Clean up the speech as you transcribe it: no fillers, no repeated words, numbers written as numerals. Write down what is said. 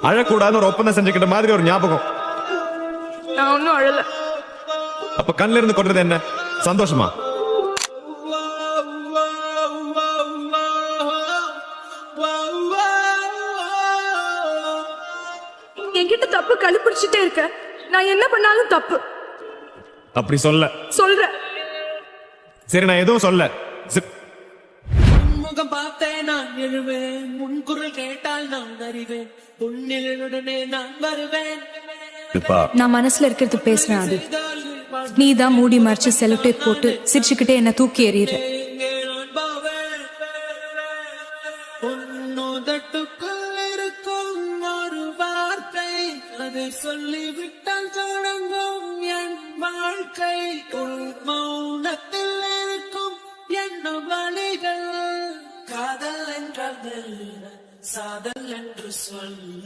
அழக்கூடாதுன்னு ஒரு ஒப்பந்தம் செஞ்சுக்கிட்ட மாதிரி ஒரு ஞாபகம். நான் ஒன்னும் அழல. அப்ப கண்ணுல இருந்து கொட்டுறது என்ன? சந்தோஷமா? என்கிட்ட தப்பு கண்டுபிடிச்சிட்டே இருக்க. நான் என்ன பண்ணாலும் தப்பு. அப்படி சொல்றேன். சரி, நான் எதுவும் சொல்ல. முகம் பார்த்தேன் நான் எழுவேன், முன்குரல் கேட்டால் நான் அறிவேன், உன்னிலுடனே நான் வருவேன். நான் மனசுல இருக்கிறது பேசுறேன். அது நீதான் மூடி மறைச்சு செலக்டேட் போட்டு சிரிச்சுக்கிட்டே என்ன தூக்கி எறியற. உன்னோதட்டுக்குள் இருக்கும் ஒரு வார்த்தை, அதை சொல்லிவிட்டால் தொடங்கும் என் வாழ்க்கை. மௌனத்தில் இருக்கும் என்ன வழிகள், காதல் என்றது சாதல் என்று சொல்ல